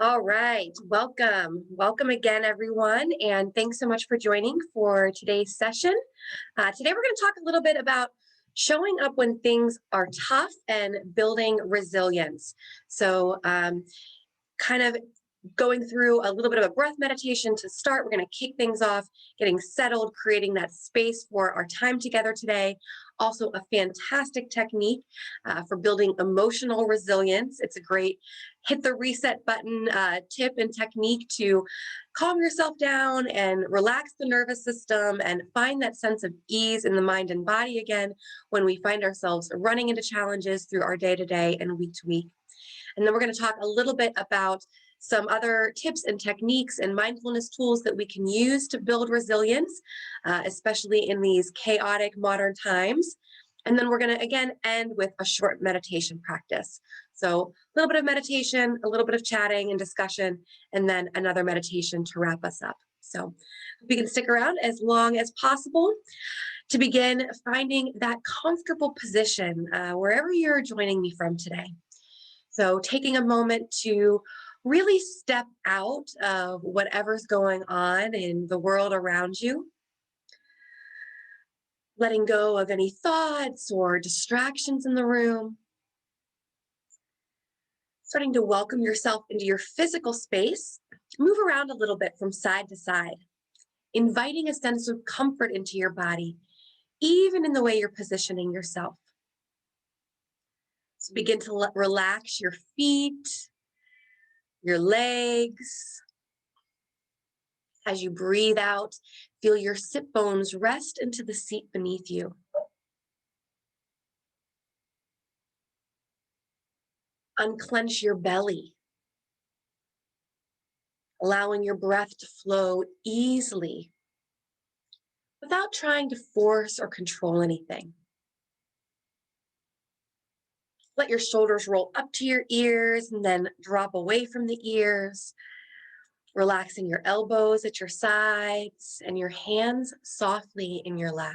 All right, welcome. Welcome again, everyone, and thanks so much for joining for today's session. Today we're going to talk a little bit about showing up when things are tough and building resilience. So kind of going through a little bit of a breath meditation to start. We're going to kick things off, getting settled, creating that space for our time together today. Also, a fantastic technique for building emotional resilience. It's a great hit the reset button tip and technique to calm yourself down and relax the nervous system and find that sense of ease in the mind and body again when we find ourselves running into challenges through our day-to-day and week-to-week. And then we're going to talk a little bit about some other tips and techniques and mindfulness tools that we can use to build resilience, especially in these chaotic modern times. And then we're going to, again, end with a short meditation practice. So a little bit of meditation, a little bit of chatting and discussion, and then another meditation to wrap us up. So we can stick around as long as possible. To begin, finding that comfortable position wherever you're joining me from today. So taking a moment to really step out of whatever's going on in the world around you, letting go of any thoughts or distractions in the room, starting to welcome yourself into your physical space, move around a little bit from side to side, inviting a sense of comfort into your body, even in the way you're positioning yourself. So begin to relax your feet, your legs. As you breathe out, feel your sit bones rest into the seat beneath you. Unclench your belly, allowing your breath to flow easily without trying to force or control anything. Let your shoulders roll up to your ears and then drop away from the ears, relaxing your elbows at your sides and your hands softly in your lap.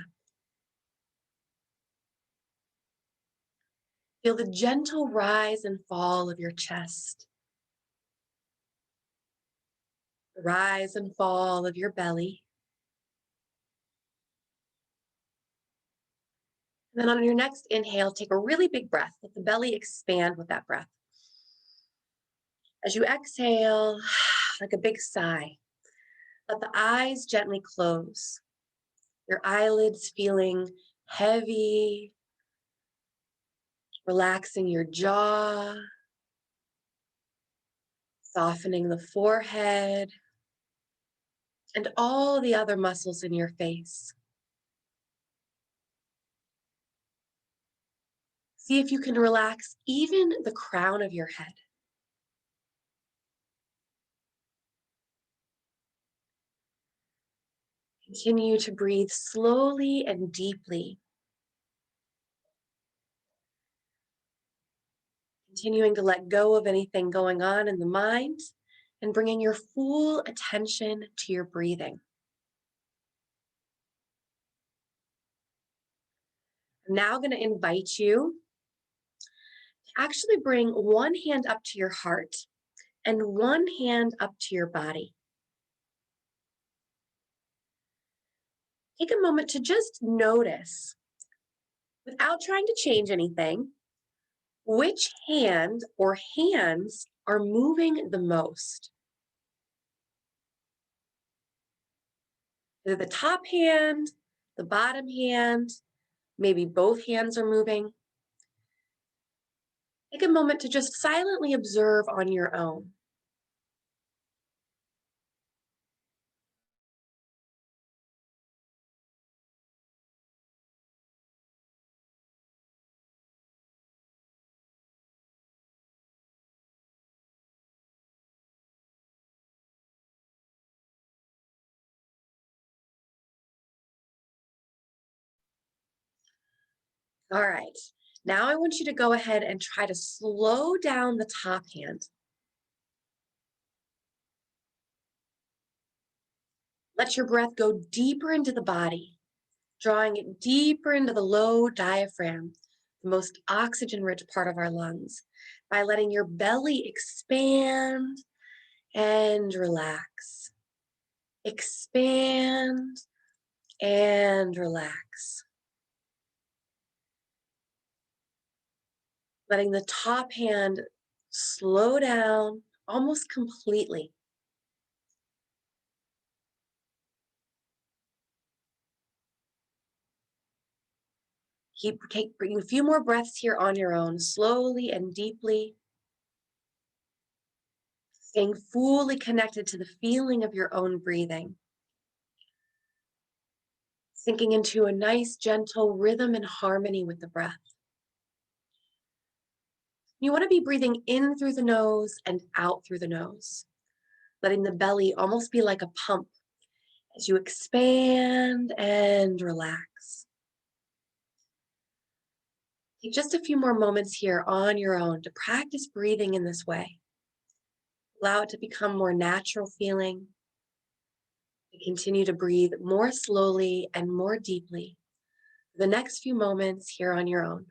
Feel the gentle rise and fall of your chest, the rise and fall of your belly. And then on your next inhale, take a really big breath. Let the belly expand with that breath. As you exhale, like a big sigh, let the eyes gently close. Your eyelids feeling heavy, relaxing your jaw, softening the forehead, and all the other muscles in your face. See if you can relax even the crown of your head. Continue to breathe slowly and deeply. Continuing to let go of anything going on in the mind and bringing your full attention to your breathing. I'm now going to invite you to actually bring one hand up to your heart and one hand up to your body. Take a moment to just notice, without trying to change anything, which hand or hands are moving the most. Either the top hand, the bottom hand, maybe both hands are moving. Take a moment to just silently observe on your own. All right, now I want you to go ahead and try to slow down the top hand. Let your breath go deeper into the body, drawing it deeper into the low diaphragm, the most oxygen-rich part of our lungs, by letting your belly expand and relax. Expand and relax. Letting the top hand slow down almost completely. Bring a few more breaths here on your own, slowly and deeply. Staying fully connected to the feeling of your own breathing. Sinking into a nice, gentle rhythm and harmony with the breath. You want to be breathing in through the nose and out through the nose, letting the belly almost be like a pump as you expand and relax. Take just a few more moments here on your own to practice breathing in this way. Allow it to become more natural feeling. Continue to breathe more slowly and more deeply for the next few moments here on your own.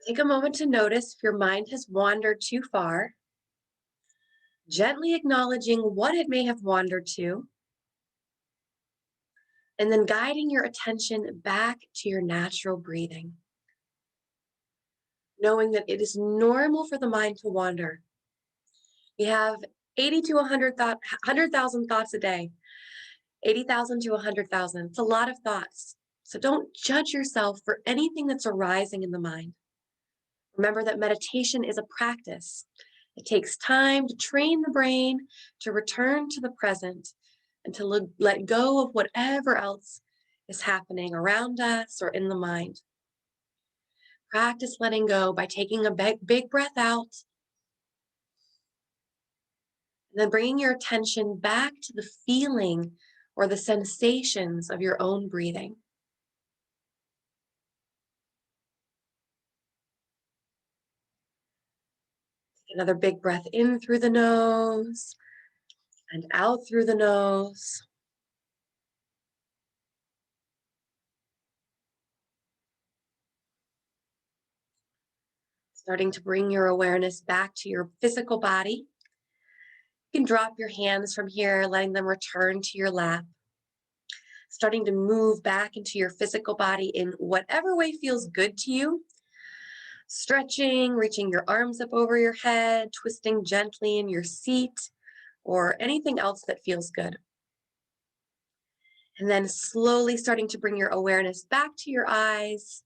Take a moment to notice if your mind has wandered too far, gently acknowledging what it may have wandered to, and then guiding your attention back to your natural breathing. Knowing that it is normal for the mind to wander. We have 80 to 100,000 thoughts a day, 80,000 to 100,000. It's a lot of thoughts. So don't judge yourself for anything that's arising in the mind. Remember that meditation is a practice. It takes time to train the brain to return to the present and to let go of whatever else is happening around us or in the mind. Practice letting go by taking a big breath out and then bringing your attention back to the feeling or the sensations of your own breathing. Take another big breath in through the nose and out through the nose. Starting to bring your awareness back to your physical body. You can drop your hands from here, letting them return to your lap. Starting to move back into your physical body in whatever way feels good to you. Stretching, reaching your arms up over your head, twisting gently in your seat, or anything else that feels good. And then slowly starting to bring your awareness back to your eyes,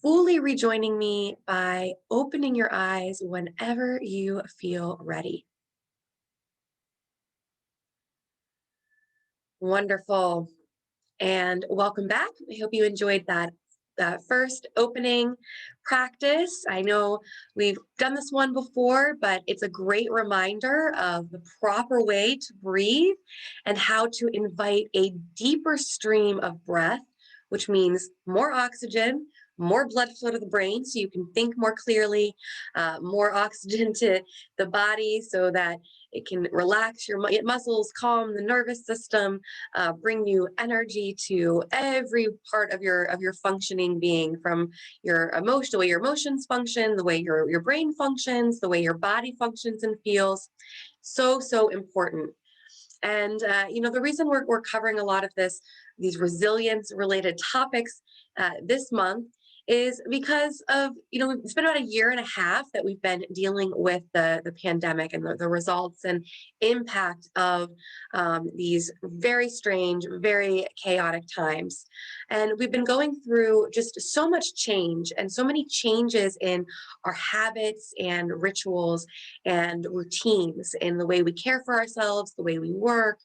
fully rejoining me by opening your eyes whenever you feel ready. Wonderful. And welcome back. I hope you enjoyed that first opening practice. I know we've done this one before, but it's a great reminder of the proper way to breathe and how to invite a deeper stream of breath, which means more oxygen, more blood flow to the brain so you can think more clearly, more oxygen to the body so that it can relax your muscles, calm the nervous system, bring you energy to every part of your functioning being, from your emotion, the way your emotions function, the way your brain functions, the way your body functions and feels. So important. And the reason we're covering a lot of these resilience related topics this month is because of, it's been about a year and a half that we've been dealing with the pandemic and the results and impact of these very strange, very chaotic times. And we've been going through just so much change and so many changes in our habits and rituals and routines in the way we care for ourselves, the way we work,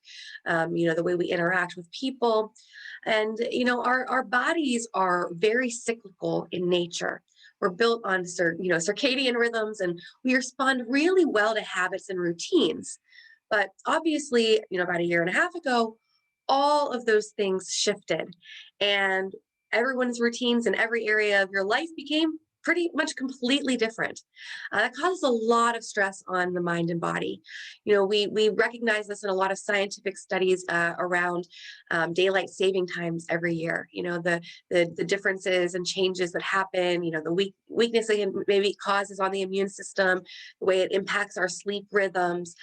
the way we interact with people. And, our bodies are very cyclical in nature. We're built on circadian rhythms, and we respond really well to habits and routines. But obviously, about a year and a half ago, all of those things shifted, and everyone's routines in every area of your life became pretty much completely different. That causes a lot of stress on the mind and body. We recognize this in a lot of scientific studies around daylight saving times every year. The differences and changes that happen. The weakness it maybe causes on the immune system, the way it impacts our sleep rhythms.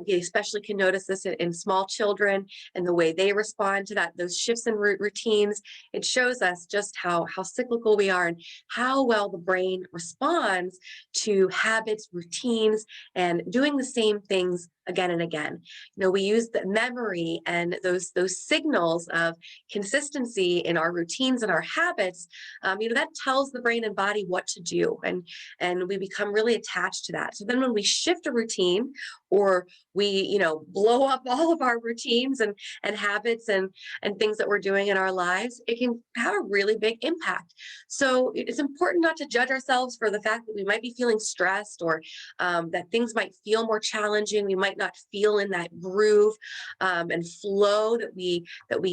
We especially can notice this in small children and the way they respond to that. Those shifts in routines. It shows us just how cyclical we are and how well the brain responds to habits, routines, and doing the same things again and again. We use the memory and those signals of consistency in our routines and our habits. That tells the brain and body what to do, and we become really attached to that. So then, when we shift a routine, or we blow up all of our routines and habits and things that we're doing in our lives, it can have a really big impact. So it's important not to judge ourselves for the fact that we might be feeling stressed, or that things might feel more challenging. We might not feel in that groove and flow that we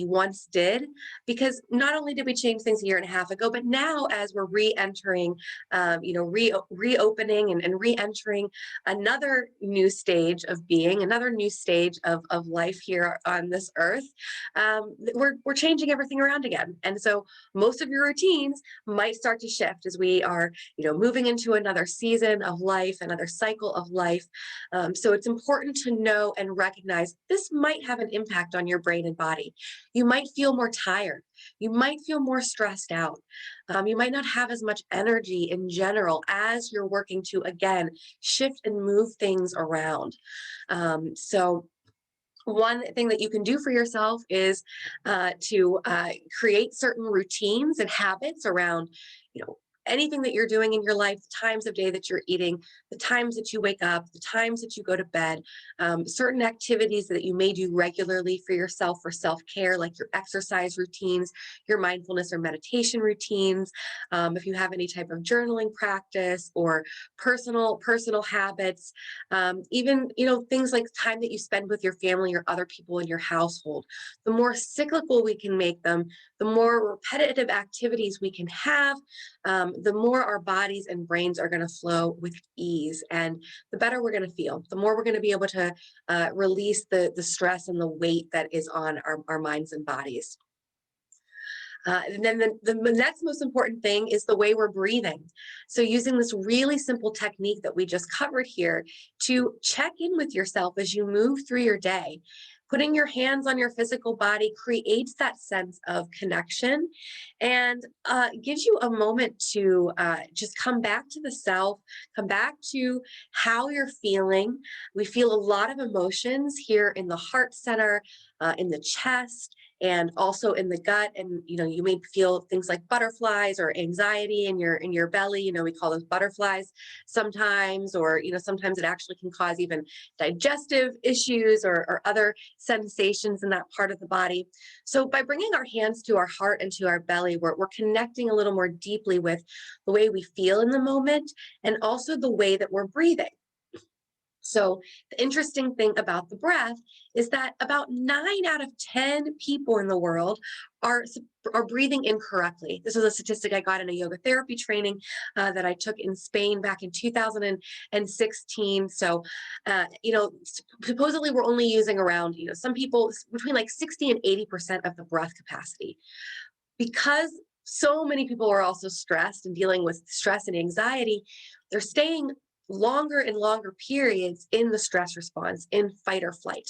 once did, because not only did we change things a year and a half ago, but now as we're re-entering, reopening and re-entering another new stage of being, another new stage of life here on this earth, we're changing everything around again. And so most of your routines might start to shift as we are, moving into another season of life, another cycle of life. So it's important to know and recognize this might have an impact on your brain and body. You might feel more tired. You might feel more stressed out. You might not have as much energy in general as you're working to, again, shift and move things around. So one thing that you can do for yourself is to create certain routines and habits around, anything that you're doing in your life, the times of day that you're eating, the times that you wake up, the times that you go to bed, certain activities that you may do regularly for yourself for self-care, like your exercise routines, your mindfulness or meditation routines. If you have any type of journaling practice or personal habits, even, things like time that you spend with your family or other people in your household. The more cyclical we can make them, the more repetitive activities we can have, the more our bodies and brains are going to flow with ease, and the better we're going to feel, the more we're going to be able to release the stress and the weight that is on our minds and bodies. And then the next most important thing is the way we're breathing. So using this really simple technique that we just covered here to check in with yourself as you move through your day. Putting your hands on your physical body creates that sense of connection and gives you a moment to just come back to the self, come back to how you're feeling. We feel a lot of emotions here in the heart center, in the chest, and also in the gut. And you may feel things like butterflies or anxiety in your belly. We call those butterflies sometimes, or sometimes it actually can cause even digestive issues or other sensations in that part of the body. So by bringing our hands to our heart and to our belly, we're connecting a little more deeply with the way we feel in the moment, and also the way that we're breathing. So the interesting thing about the breath is that about 9 out of 10 people in the world are breathing incorrectly. This is a statistic I got in a yoga therapy training that I took in Spain back in 2016. So, supposedly we're only using around, some people between like 60 and 80% of the breath capacity. Because so many people are also stressed and dealing with stress and anxiety, they're staying longer and longer periods in the stress response, in fight or flight.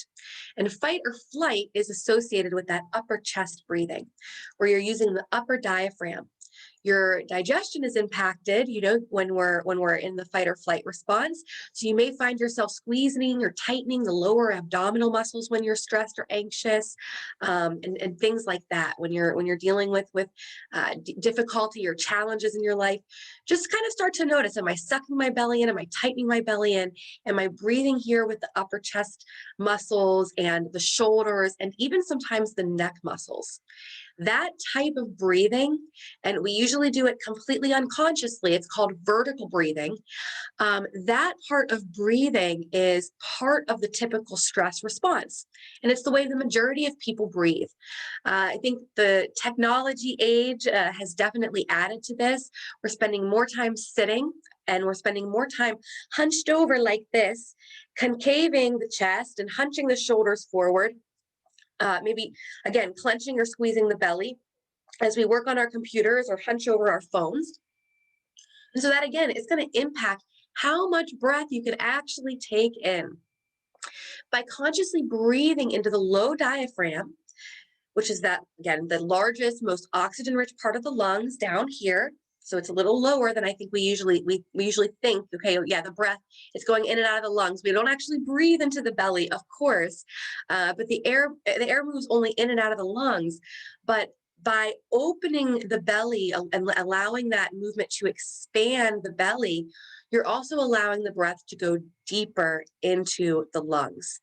And fight or flight is associated with that upper chest breathing, where you're using the upper diaphragm. Your digestion is impacted, when we're in the fight or flight response. So you may find yourself squeezing or tightening the lower abdominal muscles when you're stressed or anxious, and things like that. When you're dealing with difficulty or challenges in your life, just kind of start to notice: am I sucking my belly in? Am I tightening my belly in? Am I breathing here with the upper chest muscles and the shoulders and even sometimes the neck muscles? That type of breathing, and we usually do it completely unconsciously, it's called vertical breathing. That part of breathing is part of the typical stress response. And it's the way the majority of people breathe. I think the technology age has definitely added to this. We're spending more time sitting, and we're spending more time hunched over like this, concaving the chest and hunching the shoulders forward. Maybe, again, clenching or squeezing the belly as we work on our computers or hunch over our phones. And so that, again, is going to impact how much breath you can actually take in. By consciously breathing into the low diaphragm, which is that, again, the largest, most oxygen-rich part of the lungs down here. So it's a little lower than I think we usually think. Okay, yeah, the breath is going in and out of the lungs. We don't actually breathe into the belly, of course, but the air moves only in and out of the lungs. But by opening the belly and allowing that movement to expand the belly, you're also allowing the breath to go deeper into the lungs.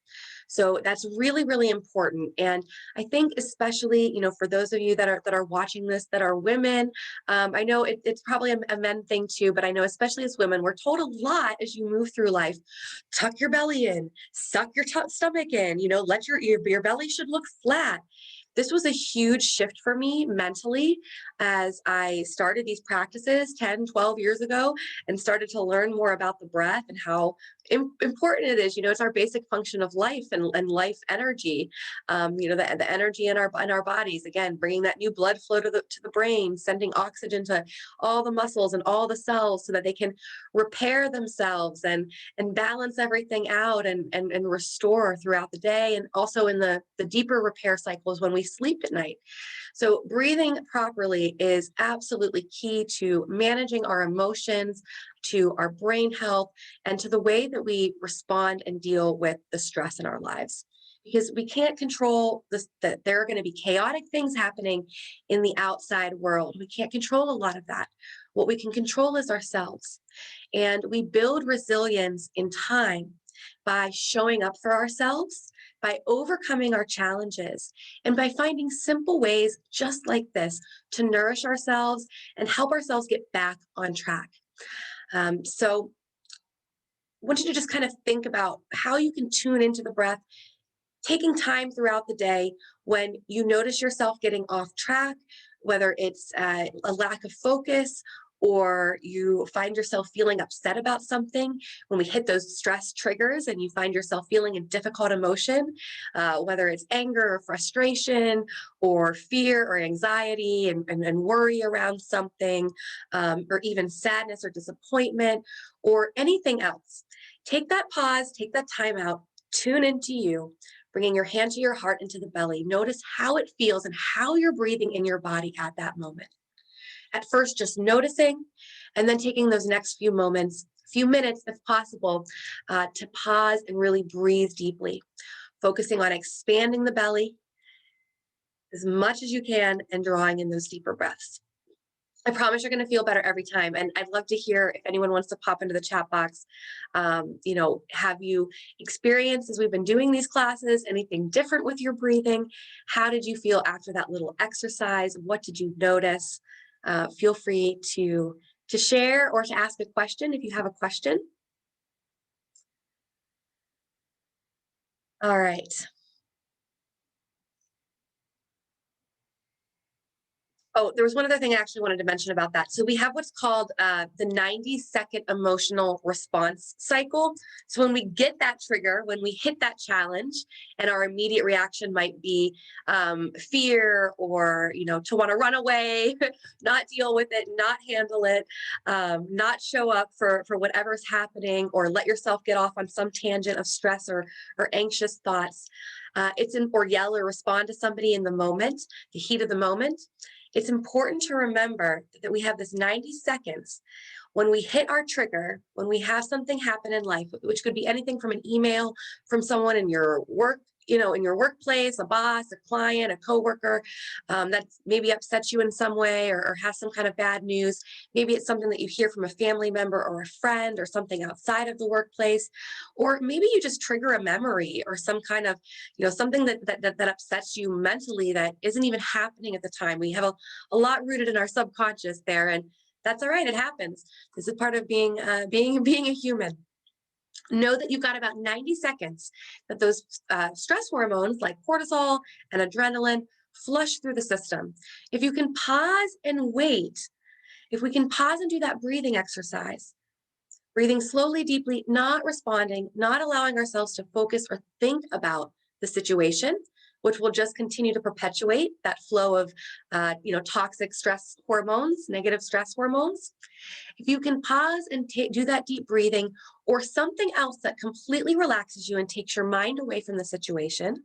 So that's really, really important. And I think especially, for those of you that are watching this, that are women, I know it's probably a men thing too, but I know especially as women, we're told a lot as you move through life: tuck your belly in, suck your stomach in, let your belly should look flat. This was a huge shift for me mentally as I started these practices 10, 12 years ago and started to learn more about the breath and how important it is. It's our basic function of life and life energy. The energy in our bodies, again, bringing that new blood flow to the brain, sending oxygen to all the muscles and all the cells so that they can repair themselves and balance everything out and restore throughout the day. And also in the deeper repair cycles when we sleep at night. So breathing properly is absolutely key to managing our emotions, to our brain health, and to the way that we respond and deal with the stress in our lives. Because we can't control this, that there are going to be chaotic things happening in the outside world. We can't control a lot of that. What we can control is ourselves. And we build resilience in time by showing up for ourselves, by overcoming our challenges, and by finding simple ways just like this to nourish ourselves and help ourselves get back on track. So I want you to just kind of think about how you can tune into the breath, taking time throughout the day when you notice yourself getting off track, whether it's a lack of focus or you find yourself feeling upset about something. When we hit those stress triggers and you find yourself feeling a difficult emotion, whether it's anger or frustration or fear or anxiety and worry around something, or even sadness or disappointment or anything else, take that pause, take that time out, tune into you, bringing your hand to your heart and to the belly. Notice how it feels and how you're breathing in your body at that moment. At first, just noticing, and then taking those next few minutes, if possible, to pause and really breathe deeply, focusing on expanding the belly as much as you can and drawing in those deeper breaths. I promise you're going to feel better every time. And I'd love to hear if anyone wants to pop into the chat box. Have you experienced, as we've been doing these classes, anything different with your breathing? How did you feel after that little exercise? What did you notice? Feel free to share or to ask a question if you have a question. All right. Oh, there was one other thing I actually wanted to mention about that. So we have what's called the 90-second emotional response cycle. So when we get that trigger, when we hit that challenge, and our immediate reaction might be fear or, to want to run away, not deal with it, not handle it, not show up for whatever's happening, or let yourself get off on some tangent of stress or anxious thoughts. Or yell or respond to somebody in the moment, the heat of the moment. it's important to remember that we have this 90 seconds when we hit our trigger, when we have something happen in life, which could be anything from an email from someone in your work, in your workplace, a boss, a client, a coworker, that maybe upsets you in some way, or has some kind of bad news. Maybe it's something that you hear from a family member or a friend, or something outside of the workplace, or maybe you just trigger a memory or some kind of, something that upsets you mentally that isn't even happening at the time. We have a lot rooted in our subconscious there, and that's all right. It happens. This is part of being a human. Know that you've got about 90 seconds that those stress hormones like cortisol and adrenaline flush through the system. If you can pause and wait, if we can pause and do that breathing exercise, breathing slowly, deeply, not responding, not allowing ourselves to focus or think about the situation, which will just continue to perpetuate that flow of, toxic stress hormones, negative stress hormones. If you can pause and do that deep breathing, or something else that completely relaxes you and takes your mind away from the situation,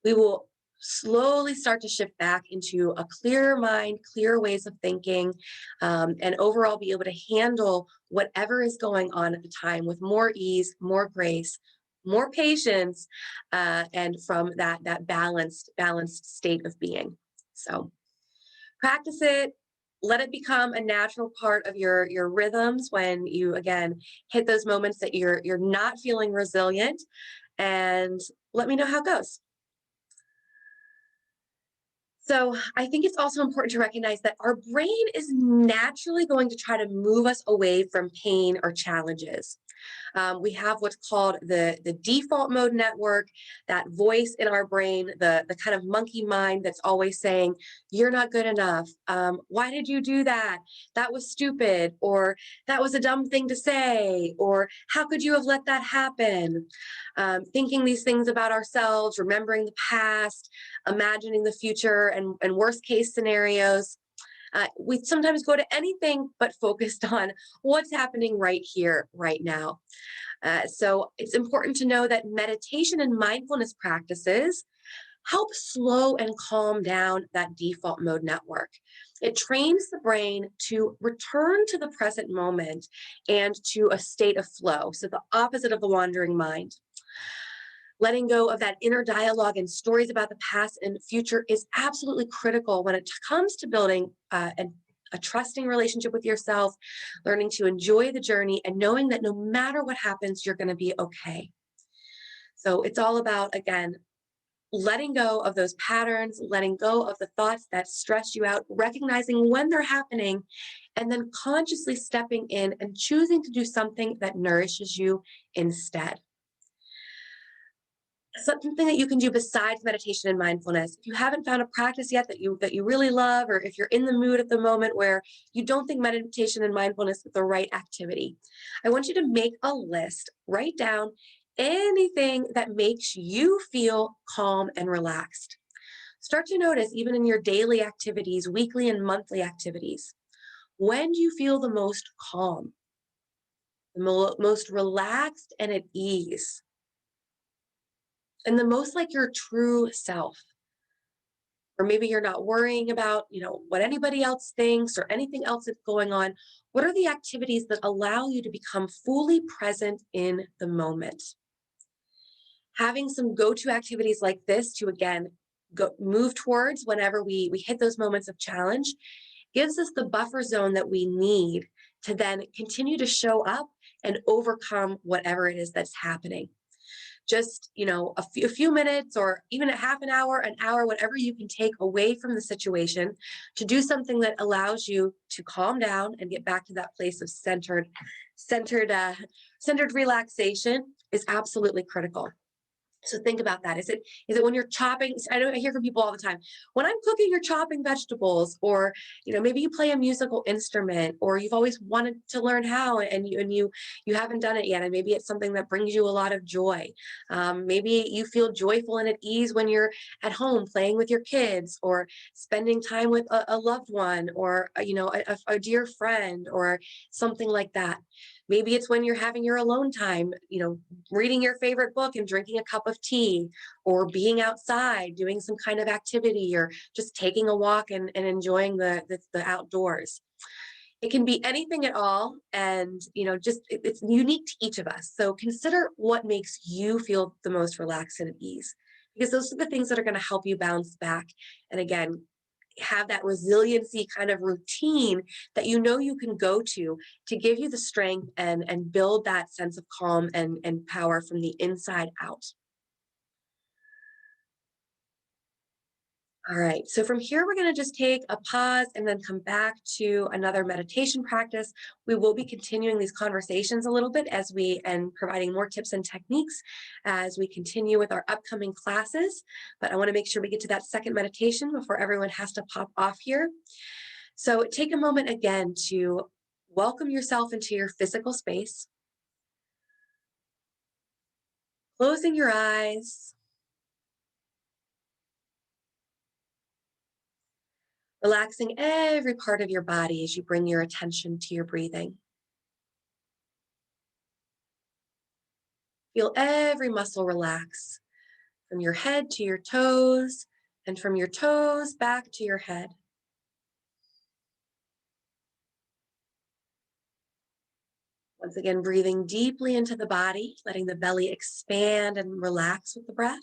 we will slowly start to shift back into a clearer mind, clearer ways of thinking, and overall be able to handle whatever is going on at the time with more ease, more grace, more patience, and from that balanced state of being. So practice it. Let it become a natural part of your rhythms when you again hit those moments that you're not feeling resilient, and let me know how it goes. So I think it's also important to recognize that our brain is naturally going to try to move us away from pain or challenges. We have what's called the default mode network, that voice in our brain, the kind of monkey mind that's always saying, you're not good enough. Why did you do that? That was stupid. Or that was a dumb thing to say. Or how could you have let that happen? Thinking these things about ourselves, remembering the past, imagining the future and worst case scenarios. We sometimes go to anything but focused on what's happening right here, right now. So it's important to know that meditation and mindfulness practices help slow and calm down that default mode network. It trains the brain to return to the present moment and to a state of flow, so the opposite of the wandering mind. Letting go of that inner dialogue and stories about the past and future is absolutely critical when it comes to building a trusting relationship with yourself, learning to enjoy the journey, and knowing that no matter what happens, you're going to be okay. So it's all about, again, letting go of those patterns, letting go of the thoughts that stress you out, recognizing when they're happening, and then consciously stepping in and choosing to do something that nourishes you instead. Something that you can do besides meditation and mindfulness. If you haven't found a practice yet that you really love, or if you're in the mood at the moment where you don't think meditation and mindfulness is the right activity, I want you to make a list, write down anything that makes you feel calm and relaxed. Start to notice, even in your daily activities, weekly and monthly activities, when do you feel the most calm, the most relaxed and at ease, and the most like your true self? Or maybe you're not worrying about, what anybody else thinks or anything else that's going on. What are the activities that allow you to become fully present in the moment? Having some go-to activities like this to, again, move towards whenever we hit those moments of challenge gives us the buffer zone that we need to then continue to show up and overcome whatever it is that's happening. Just, a few minutes, or even a half an hour, whatever you can take away from the situation to do something that allows you to calm down and get back to that place of centered relaxation is absolutely critical. So think about that. Is it when you're chopping? I hear from people all the time, when I'm cooking, you're chopping vegetables, or maybe you play a musical instrument, or you've always wanted to learn how, and you haven't done it yet, and maybe it's something that brings you a lot of joy. Maybe you feel joyful and at ease when you're at home playing with your kids, or spending time with a loved one, or a dear friend, or something like that. Maybe it's when you're having your alone time, reading your favorite book and drinking a cup of tea, or being outside, doing some kind of activity, or just taking a walk and enjoying the outdoors. It can be anything at all. And, it's unique to each of us. So consider what makes you feel the most relaxed and at ease, because those are the things that are going to help you bounce back. And again, have that resiliency kind of routine that you can go to give you the strength and build that sense of calm and power from the inside out. All right, so from here, we're going to just take a pause and then come back to another meditation practice. We will be continuing these conversations a little bit and providing more tips and techniques as we continue with our upcoming classes. But I want to make sure we get to that second meditation before everyone has to pop off here. So take a moment again to welcome yourself into your physical space, closing your eyes, relaxing every part of your body as you bring your attention to your breathing. Feel every muscle relax from your head to your toes, and from your toes back to your head. Once again, breathing deeply into the body, letting the belly expand and relax with the breath.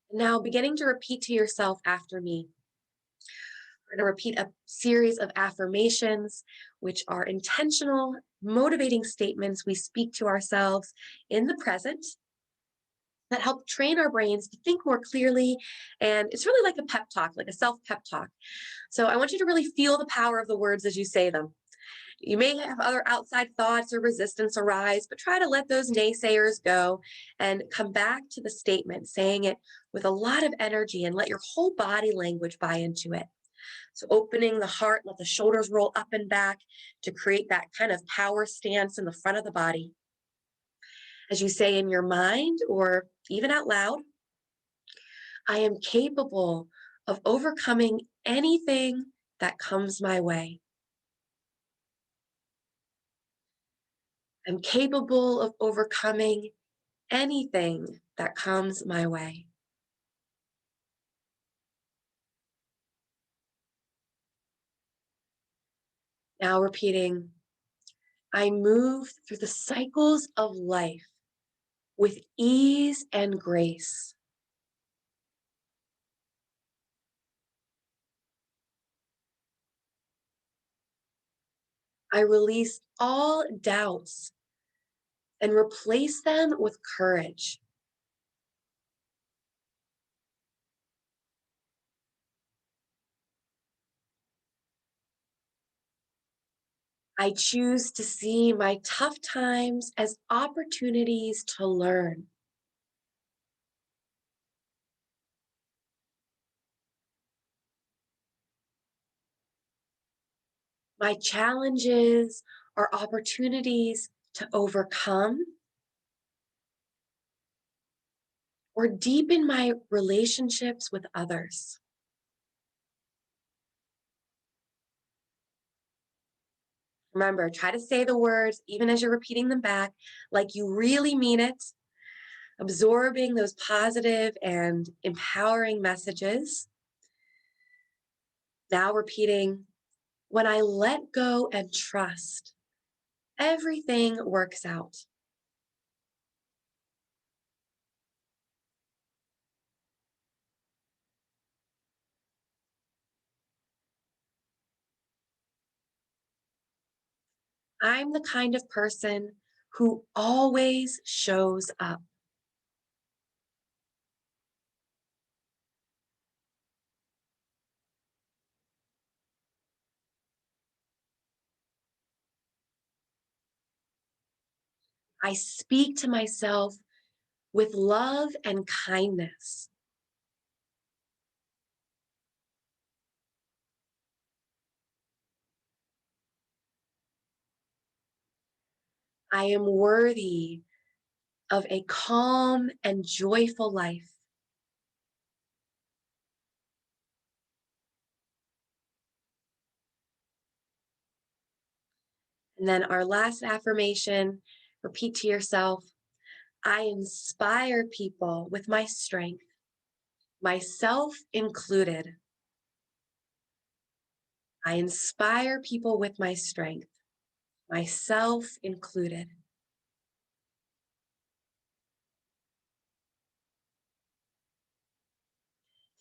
And now beginning to repeat to yourself after me. We're going to repeat a series of affirmations, which are intentional, motivating statements we speak to ourselves in the present that help train our brains to think more clearly. And it's really like a pep talk, like a self-pep talk. So I want you to really feel the power of the words as you say them. You may have other outside thoughts or resistance arise, but try to let those naysayers go and come back to the statement, saying it with a lot of energy, and let your whole body language buy into it. So opening the heart, let the shoulders roll up and back to create that kind of power stance in the front of the body. As you say in your mind or even out loud, I am capable of overcoming anything that comes my way. I'm capable of overcoming anything that comes my way. Now repeating, I move through the cycles of life with ease and grace. I release all doubts and replace them with courage. I choose to see my tough times as opportunities to learn. My challenges are opportunities to overcome or deepen my relationships with others. Remember, try to say the words, even as you're repeating them back, like you really mean it, absorbing those positive and empowering messages. Now repeating, when I let go and trust, everything works out. I'm the kind of person who always shows up. I speak to myself with love and kindness. I am worthy of a calm and joyful life. And then our last affirmation, repeat to yourself, I inspire people with my strength, myself included. I inspire people with my strength, myself included.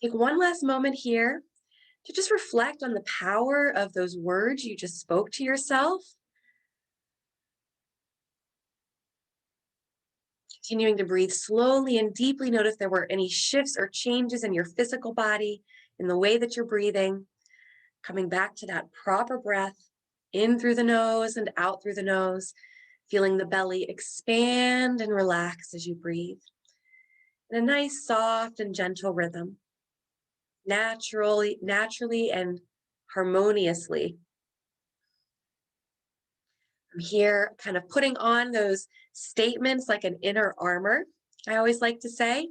Take one last moment here to just reflect on the power of those words you just spoke to yourself. Continuing to breathe slowly and deeply, notice if there were any shifts or changes in your physical body, in the way that you're breathing. Coming back to that proper breath, in through the nose and out through the nose, feeling the belly expand and relax as you breathe. In a nice, soft, and gentle rhythm, naturally and harmoniously. I'm here kind of putting on those statements like an inner armor, I always like to say,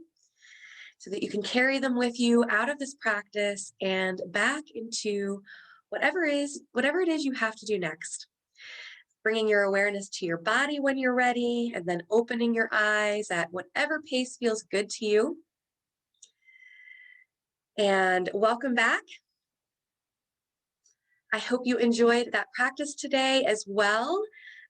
so that you can carry them with you out of this practice and back into whatever it is you have to do next. Bringing your awareness to your body when you're ready, and then opening your eyes at whatever pace feels good to you. And welcome back. I hope you enjoyed that practice today as well.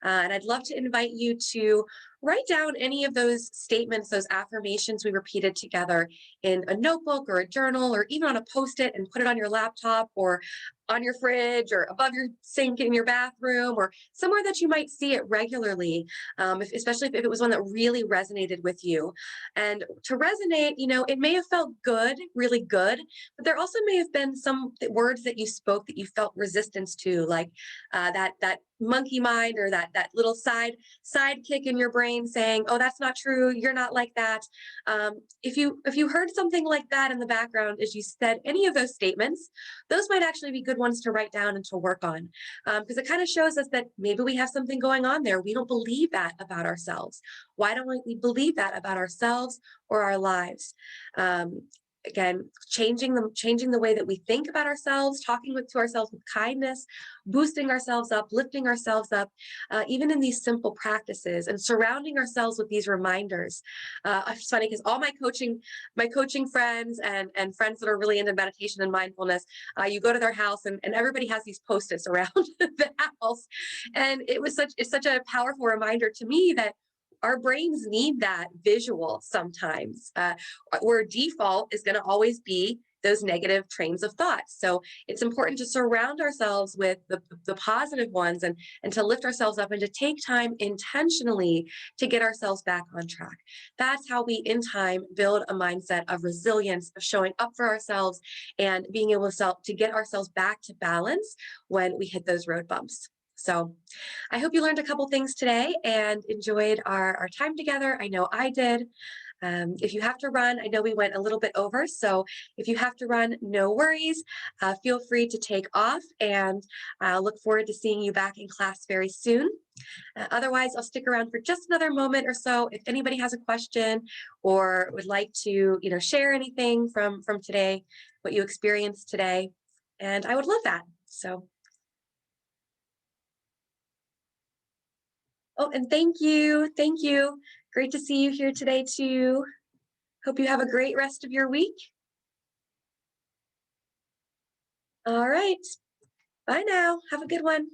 And I'd love to invite you to write down any of those statements, those affirmations we repeated together in a notebook or a journal, or even on a Post-it, and put it on your laptop or on your fridge or above your sink in your bathroom or somewhere that you might see it regularly, especially if it was one that really resonated with you. And to resonate, it may have felt good, really good, but there also may have been some words that you spoke that you felt resistance to, like that monkey mind, or that little sidekick in your brain saying, "Oh, that's not true. You're not like that." If you heard something like that in the background as you said any of those statements, those might actually be good ones to write down and to work on, because it kind of shows us that maybe we have something going on there. We don't believe that about ourselves. Why don't we believe that about ourselves or our lives? Again, changing the way that we think about ourselves, talking to ourselves with kindness, boosting ourselves up, lifting ourselves up, even in these simple practices, and surrounding ourselves with these reminders. It's funny because all my coaching friends and friends that are really into meditation and mindfulness, you go to their house and everybody has these Post-its around the house, and it's such a powerful reminder to me that our brains need that visual sometimes, where default is going to always be those negative trains of thought. So it's important to surround ourselves with the positive ones, and to lift ourselves up and to take time intentionally to get ourselves back on track. That's how we, in time, build a mindset of resilience, of showing up for ourselves and being able to get ourselves back to balance when we hit those road bumps. So I hope you learned a couple things today and enjoyed our time together. I know I did. If you have to run, I know we went a little bit over, so if you have to run, no worries. Feel free to take off, and I'll look forward to seeing you back in class very soon. Otherwise, I'll stick around for just another moment or so. If anybody has a question or would like to, share anything from today, what you experienced today, and I would love that. So. Oh, and thank you. Thank you. Great to see you here today, too. Hope you have a great rest of your week. All right. Bye now. Have a good one.